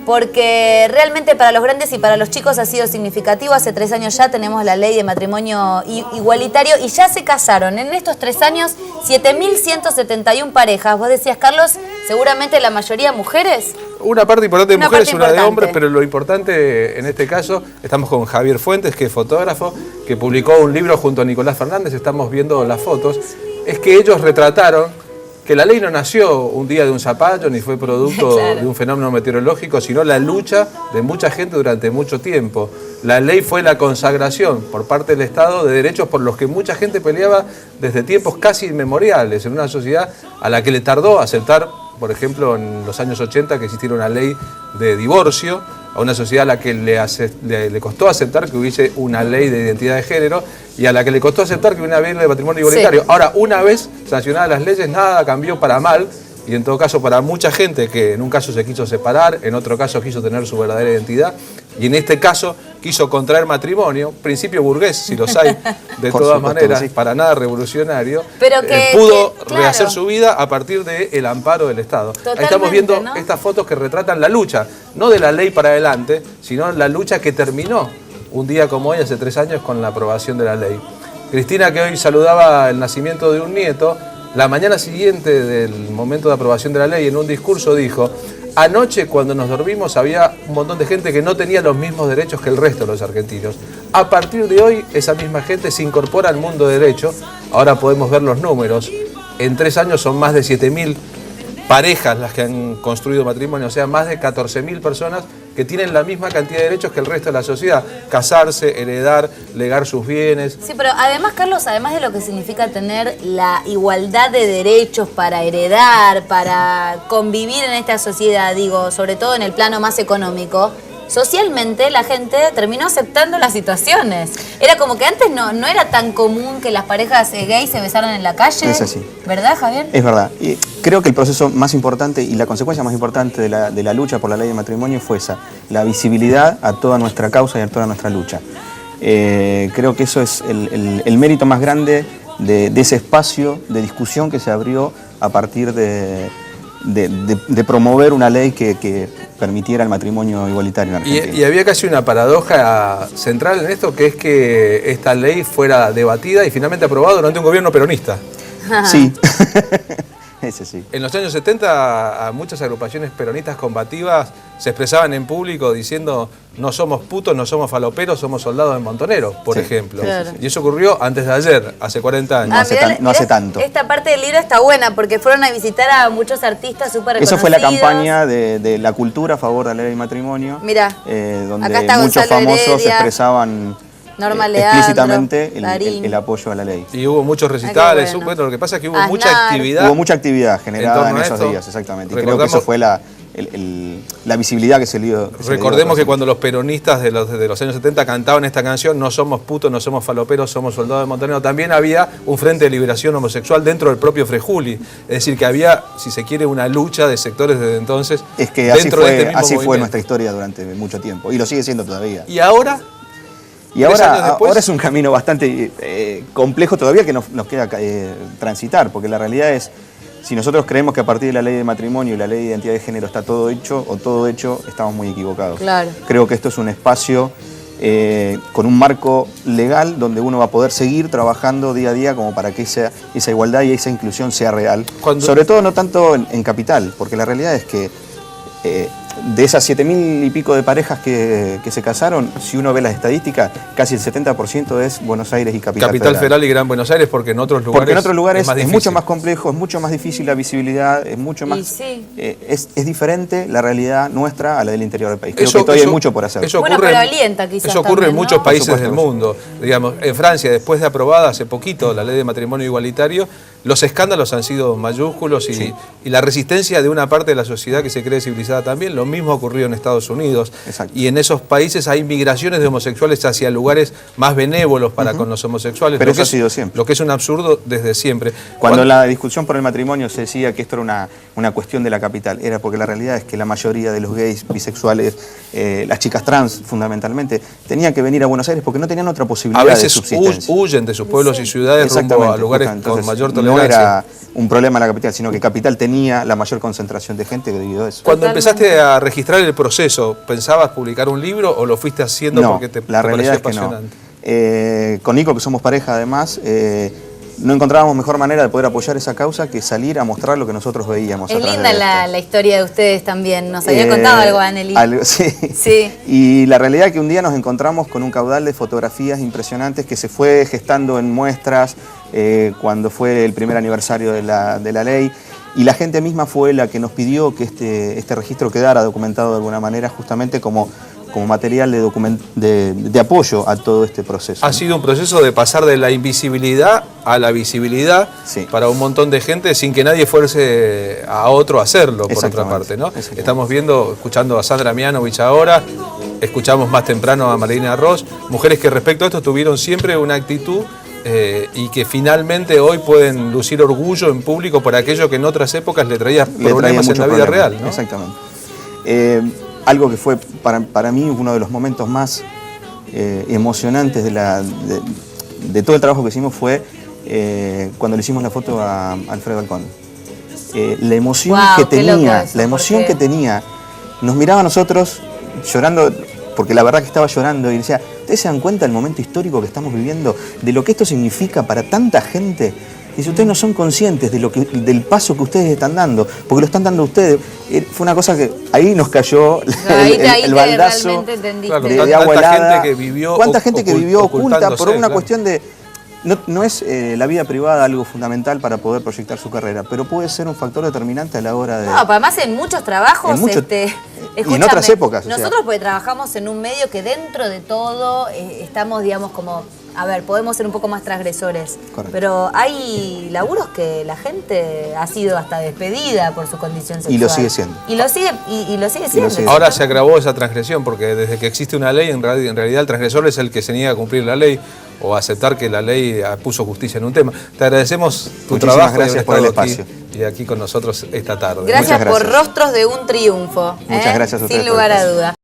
porque realmente para los grandes y para los chicos ha sido significativo. Hace 3 años ya tenemos la ley de matrimonio igualitario y ya se casaron en estos 3 años 7.171 parejas. Vos decías, Carlos, seguramente la mayoría mujeres. Una parte importante de mujeres, una de hombres, pero lo importante en este caso, estamos con Javier Fuentes, que es fotógrafo, que publicó un libro junto a Nicolás Fernández, estamos viendo las fotos, es que ellos retrataron que la ley no nació un día de un zapallo, ni fue producto de un fenómeno meteorológico, sino la lucha de mucha gente durante mucho tiempo. La ley fue la consagración por parte del Estado de derechos por los que mucha gente peleaba desde tiempos casi inmemoriales, en una sociedad a la que le tardó aceptar, por ejemplo, en los años 80 que existiera una ley de divorcio, a una sociedad a la que le costó aceptar que hubiese una ley de identidad de género y a la que le costó aceptar que hubiera una ley de patrimonio igualitario. Sí. Ahora, una vez sancionadas las leyes, nada cambió para mal, y en todo caso para mucha gente que en un caso se quiso separar, en otro caso quiso tener su verdadera identidad, y en este caso quiso contraer matrimonio, principio burgués, si los hay, de todas maneras, sí, para nada revolucionario, pero pudo rehacer su vida a partir del amparo del Estado. Ahí estamos viendo, ¿no?, estas fotos que retratan la lucha, no de la ley para adelante, sino la lucha que terminó un día como hoy, hace 3 años, con la aprobación de la ley. Cristina, que hoy saludaba el nacimiento de un nieto, la mañana siguiente del momento de aprobación de la ley, en un discurso dijo: anoche cuando nos dormimos había un montón de gente que no tenía los mismos derechos que el resto de los argentinos. A partir de hoy esa misma gente se incorpora al mundo de derecho. Ahora podemos ver los números. En 3 años son más de 7.000 parejas las que han construido matrimonio, o sea, más de 14.000 personas que tienen la misma cantidad de derechos que el resto de la sociedad. Casarse, heredar, legar sus bienes. Sí, pero además, Carlos, además de lo que significa tener la igualdad de derechos para heredar, para convivir en esta sociedad, digo, sobre todo en el plano más económico, socialmente la gente terminó aceptando las situaciones. Era como que antes no era tan común que las parejas gays se besaran en la calle. Es así. ¿Verdad, Javier? Es verdad. Y creo que el proceso más importante y la consecuencia más importante de la lucha por la ley de matrimonio fue esa: la visibilidad a toda nuestra causa y a toda nuestra lucha. Creo que eso es el mérito más grande de ese espacio de discusión que se abrió a partir de promover una ley que permitiera el matrimonio igualitario en Argentina. Y había casi una paradoja central en esto, que es que esta ley fuera debatida y finalmente aprobada durante un gobierno peronista. Sí. Ese sí. En los años 70 muchas agrupaciones peronistas combativas se expresaban en público diciendo: no somos putos, no somos faloperos, somos soldados de Montoneros, por ejemplo. Claro. Y eso ocurrió antes de ayer, hace 40 años. No hace tanto. Esta parte del libro está buena porque fueron a visitar a muchos artistas súper reconocidos. Eso fue la campaña de la cultura a favor de la ley de matrimonio. Mirá, donde acá está muchos Gonzalo famosos Heredia, expresaban Norma Leandro, explícitamente el apoyo a la ley. Y hubo muchos recitales. Bueno, lo que pasa es que hubo mucha actividad. Hubo mucha actividad generada en esos días, exactamente. Y creo que eso fue la visibilidad que se le dio. Recordemos que cuando los peronistas de los años 70 cantaban esta canción: no somos putos, no somos faloperos, somos soldados de Montonero, también había un frente de liberación homosexual dentro del propio Frejuli. Es decir, que había, si se quiere, una lucha de sectores desde entonces. Es que así fue nuestra historia durante mucho tiempo y lo sigue siendo todavía. ¿Y ahora? Y ahora es un camino bastante complejo todavía que nos queda transitar, porque la realidad es: si nosotros creemos que a partir de la ley de matrimonio y la ley de identidad de género está todo hecho, estamos muy equivocados. Claro. Creo que esto es un espacio con un marco legal donde uno va a poder seguir trabajando día a día como para que esa igualdad y esa inclusión sea real. Sobre todo no tanto en Capital, porque la realidad es que de esas 7.000 y pico de parejas que se casaron, si uno ve las estadísticas, casi el 70% es Buenos Aires y Capital Federal y Gran Buenos Aires, porque en otros lugares es mucho más complejo, es mucho más difícil la visibilidad, es mucho más es diferente la realidad nuestra a la del interior del país. Creo que todavía hay mucho por hacer. Eso ocurre también, en muchos países del mundo. Digamos, en Francia, después de aprobada hace poquito la ley de matrimonio igualitario, los escándalos han sido mayúsculos y la resistencia de una parte de la sociedad que se cree civilizada también. Lo mismo ocurrió en Estados Unidos. Exacto. Y en esos países hay migraciones de homosexuales hacia lugares más benévolos para con los homosexuales. Pero eso ha sido siempre. Lo que es un absurdo desde siempre. Cuando la discusión por el matrimonio se decía que esto era una cuestión de la capital, era porque la realidad es que la mayoría de los gays, bisexuales, las chicas trans fundamentalmente, tenían que venir a Buenos Aires porque no tenían otra posibilidad de subsistencia. A veces huyen de sus pueblos y ciudades rumbo a lugares con mayor tolerancia. no era un problema en la capital, sino que Capital tenía la mayor concentración de gente debido a eso. Cuando empezaste a registrar el proceso, ¿pensabas publicar un libro o lo fuiste haciendo porque te pareció apasionante? No. Con Nico, que somos pareja además, no encontrábamos mejor manera de poder apoyar esa causa que salir a mostrar lo que nosotros veíamos. Es linda la historia de ustedes también. Nos había contado algo, Anneli. Sí. Y la realidad es que un día nos encontramos con un caudal de fotografías impresionantes que se fue gestando en muestras cuando fue el primer aniversario de la ley. Y la gente misma fue la que nos pidió que este registro quedara documentado de alguna manera, justamente como material de apoyo a todo este proceso. Ha sido un proceso de pasar de la invisibilidad a la visibilidad para un montón de gente sin que nadie fuerce a otro a hacerlo, por otra parte, ¿no? Estamos escuchando a Sandra Mianovich ahora, escuchamos más temprano a Marina Ross, mujeres que respecto a esto tuvieron siempre una actitud y que finalmente hoy pueden lucir orgullo en público por aquello que en otras épocas le traía problemas en la vida real, ¿no? Exactamente. Algo que fue para mí uno de los momentos más emocionantes de todo el trabajo que hicimos fue cuando le hicimos la foto a Alfredo Alcón. La emoción que tenía, nos miraba a nosotros llorando, porque la verdad que estaba llorando y decía, ¿ustedes se dan cuenta del momento histórico que estamos viviendo? De lo que esto significa para tanta gente. Y si ustedes no son conscientes del paso que ustedes están dando, porque lo están dando ustedes, fue una cosa que ahí nos cayó el baldazo de agua helada. ¿Cuánta gente que vivió oculta por una cuestión de... No es la vida privada algo fundamental para poder proyectar su carrera, pero puede ser un factor determinante a la hora de... No, además en muchos trabajos... y en otras épocas. Nosotros porque trabajamos en un medio que dentro de todo estamos, digamos, como... A ver, podemos ser un poco más transgresores, pero hay laburos que la gente ha sido hasta despedida por su condición sexual. Y lo sigue siendo. Y lo sigue siendo. Ahora se agravó esa transgresión, porque desde que existe una ley, en realidad el transgresor es el que se niega a cumplir la ley o a aceptar que la ley puso justicia en un tema. Te agradecemos tu trabajo. Gracias por el espacio. Y aquí con nosotros esta tarde. Gracias por Rostros de un Triunfo. Muchas gracias a ustedes. Sin lugar a duda.